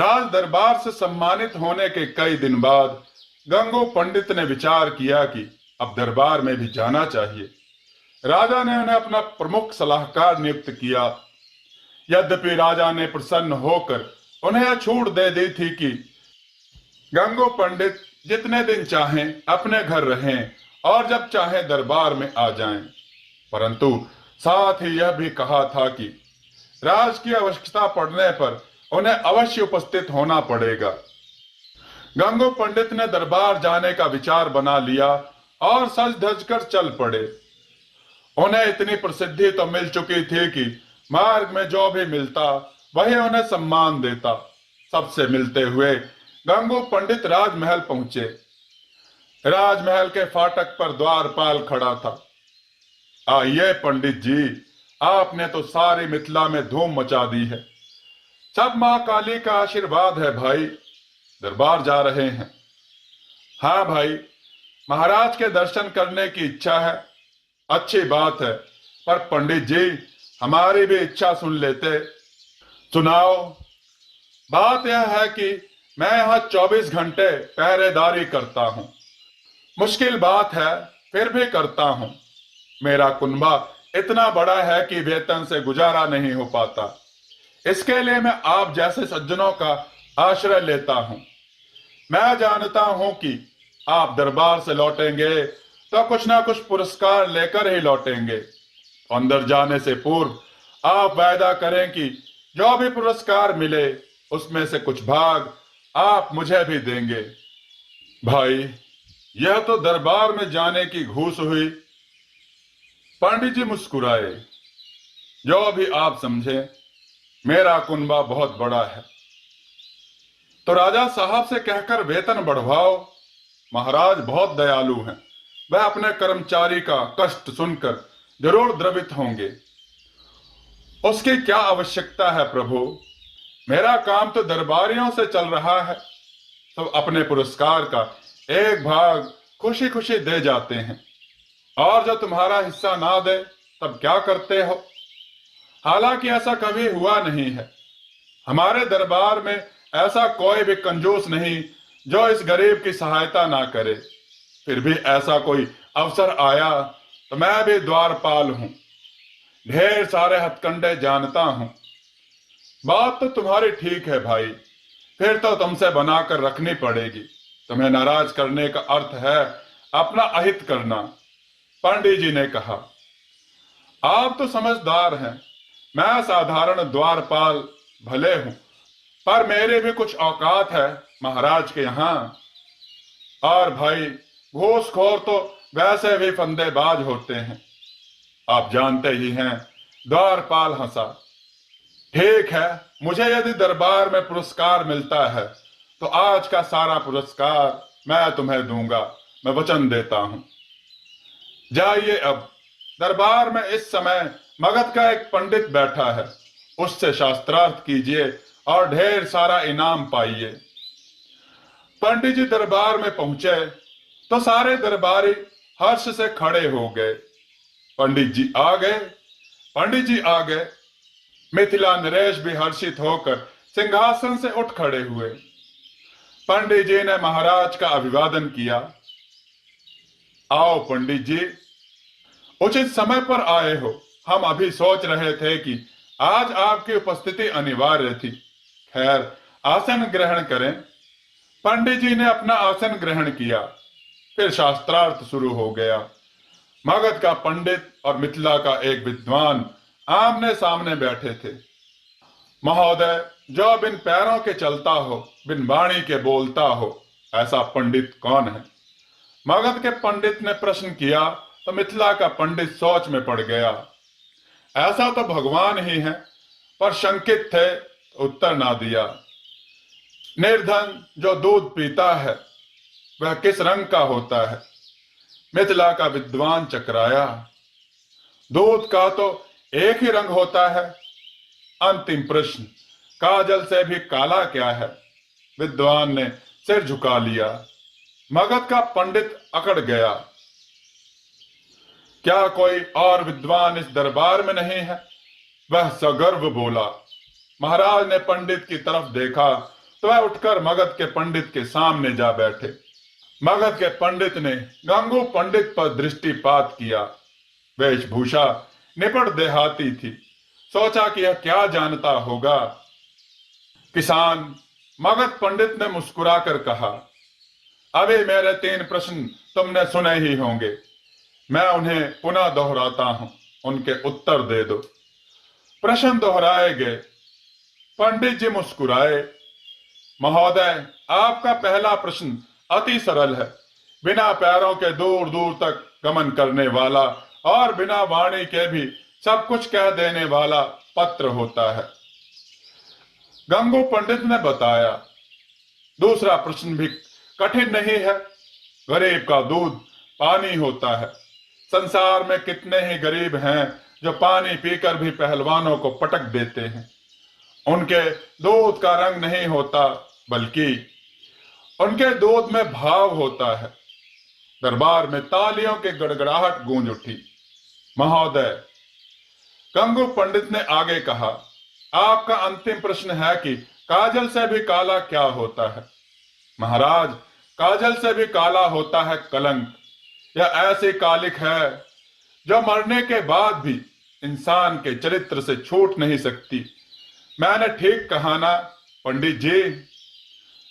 राज दरबार से सम्मानित होने के कई दिन बाद गंगू पंडित ने विचार किया कि अब दरबार में भी जाना चाहिए। राजा ने उन्हें अपना प्रमुख सलाहकार नियुक्त किया। यद्यपि राजा ने प्रसन्न होकर उन्हें यह छूट दे दी थी कि गंगू पंडित जितने दिन चाहें अपने घर रहें और जब चाहें दरबार में आ जाएं, परंतु साथ ही यह भी कहा था कि राज की आवश्यकता पड़ने पर उन्हें अवश्य उपस्थित होना पड़ेगा। गंगू पंडित ने दरबार जाने का विचार बना लिया और सज धज कर चल पड़े। उन्हें इतनी प्रसिद्धि तो मिल चुकी थी कि मार्ग में जो भी मिलता वही उन्हें सम्मान देता। सबसे मिलते हुए गंगू पंडित राजमहल पहुंचे। राजमहल के फाटक पर द्वारपाल खड़ा था। आइए पंडित जी, आपने तो सारी मिथिला में धूम मचा दी है। सब मां काली का आशीर्वाद है भाई, दरबार जा रहे हैं। हाँ भाई, महाराज के दर्शन करने की इच्छा है। अच्छी बात है, पर पंडित जी हमारी भी इच्छा सुन लेते। सुनाओ। बात यह है कि मैं यहाँ 24 घंटे पहरेदारी करता हूँ। मुश्किल बात है, फिर भी करता हूँ। मेरा कुनबा इतना बड़ा है कि वेतन से गुजारा नहीं हो पाता। इसके लिए मैं आप जैसे सज्जनों का आश्रय लेता हूँ। मैं जानता हूँ कि आप दरबार से लौटेंगे तो कुछ ना कुछ पुरस्कार लेकर ही लौटेंगे। अंदर जाने से पूर्व आप वायदा करें कि जो भी पुरस्कार मिले उसमें से कुछ भाग आप मुझे भी देंगे। भाई, यह तो दरबार में जाने की घूस हुई। पंडित जी मुस्कुराए। जो भी आप समझे, मेरा कुनबा बहुत बड़ा है। तो राजा साहब से कहकर वेतन बढ़वाओ। महाराज बहुत दयालु हैं। वह अपने कर्मचारी का कष्ट सुनकर जरूर द्रवित होंगे। उसकी क्या आवश्यकता है प्रभु? मेरा काम तो दरबारियों से चल रहा है। तो अपने पुरस्कार का एक भाग खुशी खुशी दे जाते हैं, और जो तुम्हारा हिस्सा ना दे तब क्या करते हो? हालांकि ऐसा कभी हुआ नहीं है। हमारे दरबार में ऐसा कोई भी कंजूस नहीं जो इस गरीब की सहायता ना करे। फिर भी ऐसा कोई अवसर आया तो मैं भी द्वारपाल हूं। ढेर सारे हथकंडे जानता हूं। बात तो तुम्हारी ठीक है भाई, फिर तो तुमसे बनाकर रखनी पड़ेगी। तुम्हें नाराज करने का अर्थ है अपना अहित करना। पंडित जी ने कहा, आप तो समझदार हैं। मैं साधारण द्वारपाल भले हूं, पर मेरे भी कुछ औकात है महाराज के यहाँ। और भाई, घूसखोर तो वैसे भी फंदेबाज होते हैं, आप जानते ही हैं। द्वारपाल हंसा। ठीक है, मुझे यदि दरबार में पुरस्कार मिलता है तो आज का सारा पुरस्कार मैं तुम्हें दूंगा। मैं वचन देता हूं। जाइए अब। दरबार में इस समय मगध का एक पंडित बैठा है, उससे शास्त्रार्थ कीजिए और ढेर सारा इनाम पाइए। पंडित जी दरबार में पहुंचे तो सारे दरबारी हर्ष से खड़े हो गए। पंडित जी आ गए, पंडित जी आ गए। मिथिला नरेश भी हर्षित होकर सिंहासन से उठ खड़े हुए। पंडित जी ने महाराज का अभिवादन किया। आओ पंडित जी, उचित समय पर आए हो। हम अभी सोच रहे थे कि आज आपकी उपस्थिति अनिवार्य थी। खैर, आसन ग्रहण करें। पंडित जी ने अपना आसन ग्रहण किया। फिर शास्त्रार्थ शुरू हो गया। मगध का पंडित और मिथिला का एक विद्वान आमने सामने बैठे थे। महोदय, जो बिन पैरों के चलता हो, बिन वाणी के बोलता हो, ऐसा पंडित कौन है? मगध के पंडित ने प्रश्न किया तो मिथिला का पंडित सोच में पड़ गया। ऐसा तो भगवान ही है, पर शंकित थे तो उत्तर ना दिया। निर्धन जो दूध पीता है वह किस रंग का होता है? मिथिला का विद्वान चकराया। दूध का तो एक ही रंग होता है। अंतिम प्रश्न, काजल से भी काला क्या है? विद्वान ने सिर झुका लिया। मगध का पंडित अकड़ गया। क्या कोई और विद्वान इस दरबार में नहीं है? वह सगर्व बोला। महाराज ने पंडित की तरफ देखा तो वह उठकर मगध के पंडित के सामने जा बैठे। मगध के पंडित ने गंगू पंडित पर दृष्टिपात किया। वेशभूषा निपट देहाती थी। सोचा कि यह क्या जानता होगा। किसान मगध पंडित ने मुस्कुराकर कहा, अभी मेरे 3 प्रश्न तुमने सुने ही होंगे, मैं उन्हें पुनः दोहराता हूं, उनके उत्तर दे दो। प्रश्न दोहराए गए। पंडित जी मुस्कुराए। महोदय, आपका पहला प्रश्न अति सरल है। बिना पैरों के दूर दूर तक गमन करने वाला और बिना वाणी के भी सब कुछ कह देने वाला पत्र होता है। गंगू पंडित ने बताया। दूसरा प्रश्न भी कठिन नहीं है। गरीब का दूध पानी होता है। संसार में कितने ही गरीब हैं जो पानी पीकर भी पहलवानों को पटक देते हैं। उनके दूध का रंग नहीं होता, बल्कि उनके दूध में भाव होता है। दरबार में तालियों की गड़गड़ाहट गूंज उठी। महोदय, गंगू पंडित ने आगे कहा, आपका अंतिम प्रश्न है कि काजल से भी काला क्या होता है। महाराज, काजल से भी काला होता है कलंक। यह ऐसी कालिक है जो मरने के बाद भी इंसान के चरित्र से छूट नहीं सकती। मैंने ठीक कहा ना पंडित जी?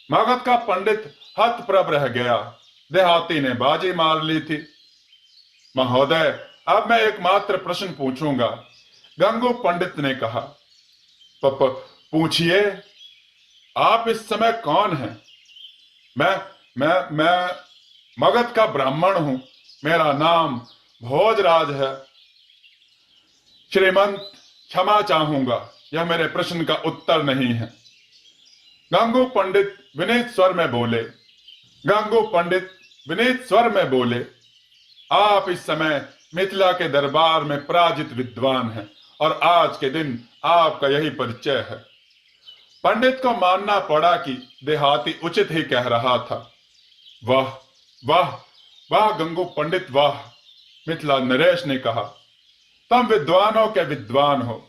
मगध का पंडित हतप्रभ रह गया। देहाती ने बाजी मार ली थी। महोदय, अब मैं एकमात्र प्रश्न पूछूंगा, गंगू पंडित ने कहा। पूछिए, आप इस समय कौन हैं? मैं मगध का ब्राह्मण हूं। मेरा नाम भोजराज है। श्रीमंत, क्षमा चाहूंगा, यह मेरे प्रश्न का उत्तर नहीं है। गंगू पंडित विनीत स्वर में बोले। गंगू पंडित विनीत स्वर में बोले, आप इस समय मिथिला के दरबार में पराजित विद्वान हैं और आज के दिन आपका यही परिचय है। पंडित को मानना पड़ा कि देहाती उचित ही कह रहा था। वाह वाह वाह गंगू पंडित, वाह! मिथिला नरेश ने कहा, तुम विद्वानों के विद्वान हो।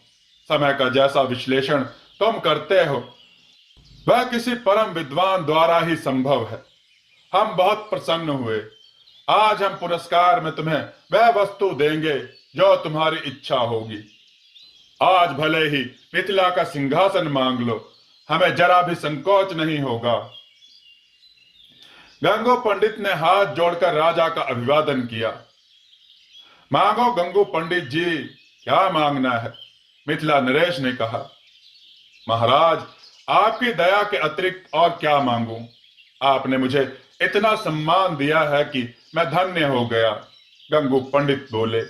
समय का जैसा विश्लेषण तुम करते हो वह किसी परम विद्वान द्वारा ही संभव है। हम बहुत प्रसन्न हुए। आज हम पुरस्कार में तुम्हें वह वस्तु देंगे जो तुम्हारी इच्छा होगी। आज भले ही मिथिला का सिंहासन मांग लो, हमें जरा भी संकोच नहीं होगा। गंगू पंडित ने हाथ जोड़कर राजा का अभिवादन किया। मांगो गंगू पंडित जी, क्या मांगना है? मिथिला नरेश ने कहा। महाराज, आपकी दया के अतिरिक्त और क्या मांगूं? आपने मुझे इतना सम्मान दिया है कि मैं धन्य हो गया। गंगू पंडित बोले।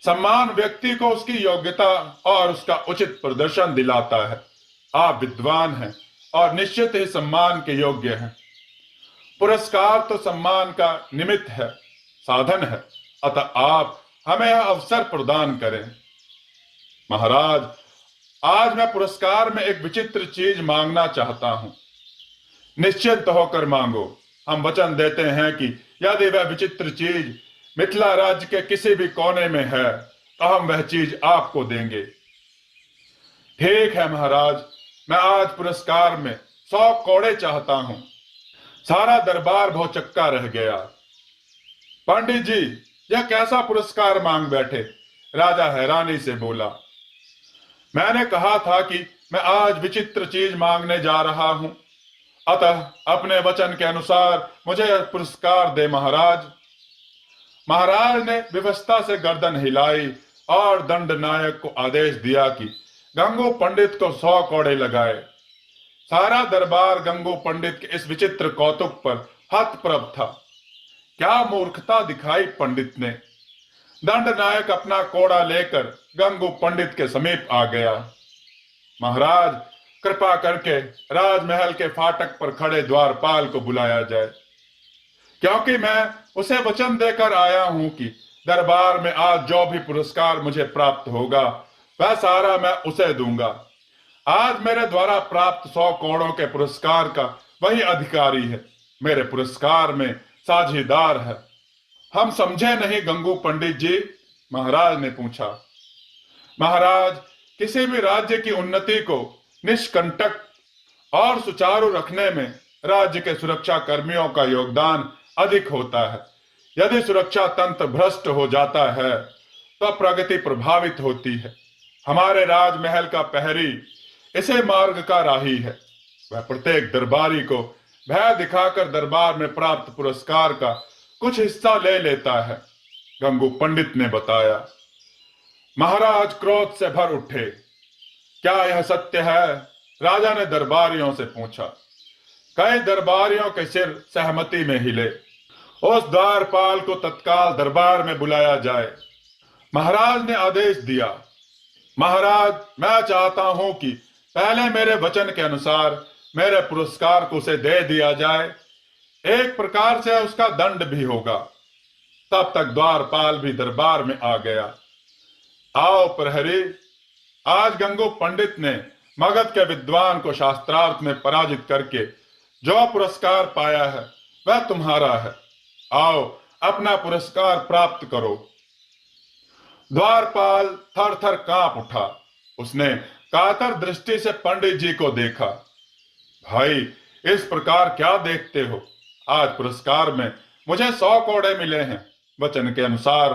सम्मान व्यक्ति को उसकी योग्यता और उसका उचित प्रदर्शन दिलाता है। आप विद्वान हैं और निश्चित ही सम्मान के योग्य हैं। पुरस्कार तो सम्मान का निमित्त है, साधन है, अतः आप हमें यह अवसर प्रदान करें। महाराज, आज मैं पुरस्कार में एक विचित्र चीज मांगना चाहता हूं। निश्चिंत होकर मांगो। हम वचन देते हैं कि यदि वह विचित्र चीज मिथिला राज्य के किसी भी कोने में है तो हम वह चीज आपको देंगे। ठीक है महाराज, मैं आज पुरस्कार में 100 कौड़े चाहता हूं। सारा दरबार भौचक्का रह गया। पंडित जी, यह कैसा पुरस्कार मांग बैठे? राजा हैरानी से बोला। मैंने कहा था कि मैं आज विचित्र चीज मांगने जा रहा हूं, अतः अपने वचन के अनुसार मुझे यह पुरस्कार दे महाराज। महाराज ने विवशता से गर्दन हिलाई और दंड नायक को आदेश दिया कि गंगू पंडित को 100 कौड़े लगाए। सारा दरबार गंगू पंडित के इस विचित्र कौतुक पर हतप्रभ था। क्या मूर्खता दिखाई पंडित ने। दंड नायक अपना कोड़ा लेकर गंगू पंडित के समीप आ गया। महाराज, कृपा करके राजमहल के फाटक पर खड़े द्वारपाल को बुलाया जाए, क्योंकि मैं उसे वचन देकर आया हूं कि दरबार में आज जो भी पुरस्कार मुझे प्राप्त होगा वह सारा मैं उसे दूंगा। आज मेरे द्वारा प्राप्त 100 कौड़ों के पुरस्कार का वही अधिकारी है, मेरे पुरस्कार में साझेदार है। हम समझे नहीं गंगू पंडित जी? महाराज ने पूछा। महाराज, किसी भी राज्य की उन्नति को निष्कंटक और सुचारू रखने में राज्य के सुरक्षा कर्मियों का योगदान अधिक होता है। यदि सुरक्षा तंत्र भ्रष्ट हो जाता है तो प्रगति प्रभावित होती है। हमारे राजमहल का प्रहरी इसे मार्ग का राही है। वह प्रत्येक दरबारी को भय दिखाकर दरबार में प्राप्त पुरस्कार का कुछ हिस्सा ले लेता है। गंगू पंडित ने बताया। महाराज क्रोध से भर उठे। क्या यह सत्य है? राजा ने दरबारियों से पूछा। कई दरबारियों के सिर सहमति में हिले। उस द्वारपाल को तत्काल दरबार में बुलाया जाए। महाराज ने आदेश दिया। महाराज, मैं चाहता हूं कि पहले मेरे वचन के अनुसार मेरे पुरस्कार को उसे दे दिया जाए। एक प्रकार से उसका दंड भी होगा। तब तक द्वारपाल भी दरबार में आ गया। आओ प्रहरी, आज गंगू पंडित ने मगध के विद्वान को शास्त्रार्थ में पराजित करके जो पुरस्कार पाया है वह तुम्हारा है। आओ अपना पुरस्कार प्राप्त करो। द्वारपाल थर थर कांप उठा। उसने कातर दृष्टि से पंडित जी को देखा। भाई, इस प्रकार क्या देखते हो? आज पुरस्कार में मुझे 100 कोड़े मिले हैं। वचन के अनुसार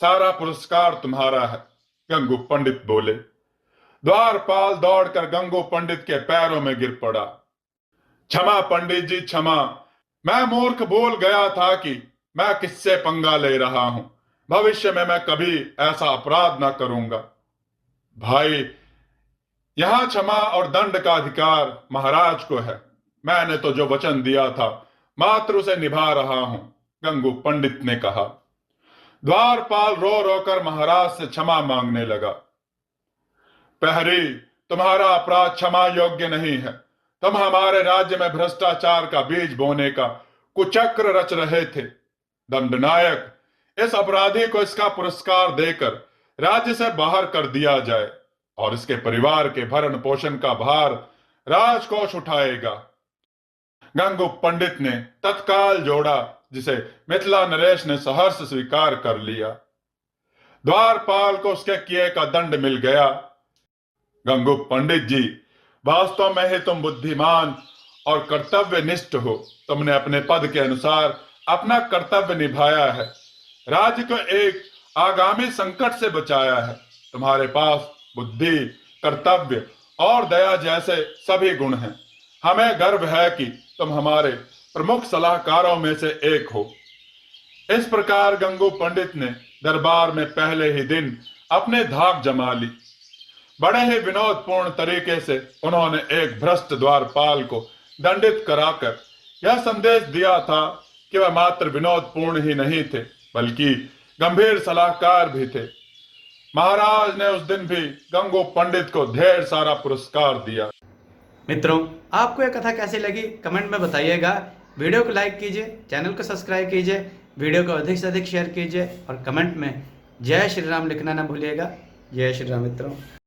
सारा पुरस्कार तुम्हारा है। गंगू पंडित बोले। द्वारपाल दौड़कर गंगू पंडित के पैरों में गिर पड़ा। क्षमा पंडित जी, क्षमा। मैं मूर्ख बोल गया था कि मैं किससे पंगा ले रहा हूं। भविष्य में मैं कभी ऐसा अपराध ना करूंगा। भाई, यहां क्षमा और दंड का अधिकार महाराज को है। मैंने तो जो वचन दिया था मात्र उसे निभा रहा हूं, गंगू पंडित ने कहा। द्वारपाल रो रोकर महाराज से क्षमा मांगने लगा। प्रहरी, तुम्हारा अपराध क्षमा योग्य नहीं है। तुम हमारे राज्य में भ्रष्टाचार का बीज बोने का कुचक्र रच रहे थे। दंडनायक, इस अपराधी को इसका पुरस्कार देकर राज्य से बाहर कर दिया जाए और इसके परिवार के भरण पोषण का भार राजकोष उठाएगा। गंगू पंडित ने तत्काल जोड़ा, जिसे मिथिला नरेश ने सहर्ष स्वीकार कर लिया। द्वारपाल को उसके किए का दंड मिल गया। गंगू पंडित जी, वास्तव में ही तुम बुद्धिमान और कर्तव्यनिष्ठ हो। तुमने अपने पद के अनुसार अपना कर्तव्य निभाया है। राज्य को एक आगामी संकट से बचाया है। तुम्हारे पास बुद्धि, कर्तव्य और दया जैसे सभी गुण हैं। हमें गर्व है कि तुम हमारे प्रमुख सलाहकारों में से एक हो। इस प्रकार गंगू पंडित ने दरबार में पहले ही दिन अपने धाक जमा ली। बड़े ही विनोदपूर्ण तरीके से उन्होंने एक भ्रष्ट द्वारपाल को दंडित कराकर यह संदेश दिया था कि वह मात्र विनोदपूर्ण ही नहीं थे बल्कि गंभीर सलाहकार भी थे। महाराज ने उस दिन भी गंगू पंडित को ढेर सारा पुरस्कार दिया। मित्रों, आपको यह कथा कैसी लगी कमेंट में बताइएगा। वीडियो को लाइक कीजिए, चैनल को सब्सक्राइब कीजिए, वीडियो को अधिक से अधिक शेयर कीजिए और कमेंट में जय श्री राम लिखना ना भूलिएगा। जय श्री राम मित्रों।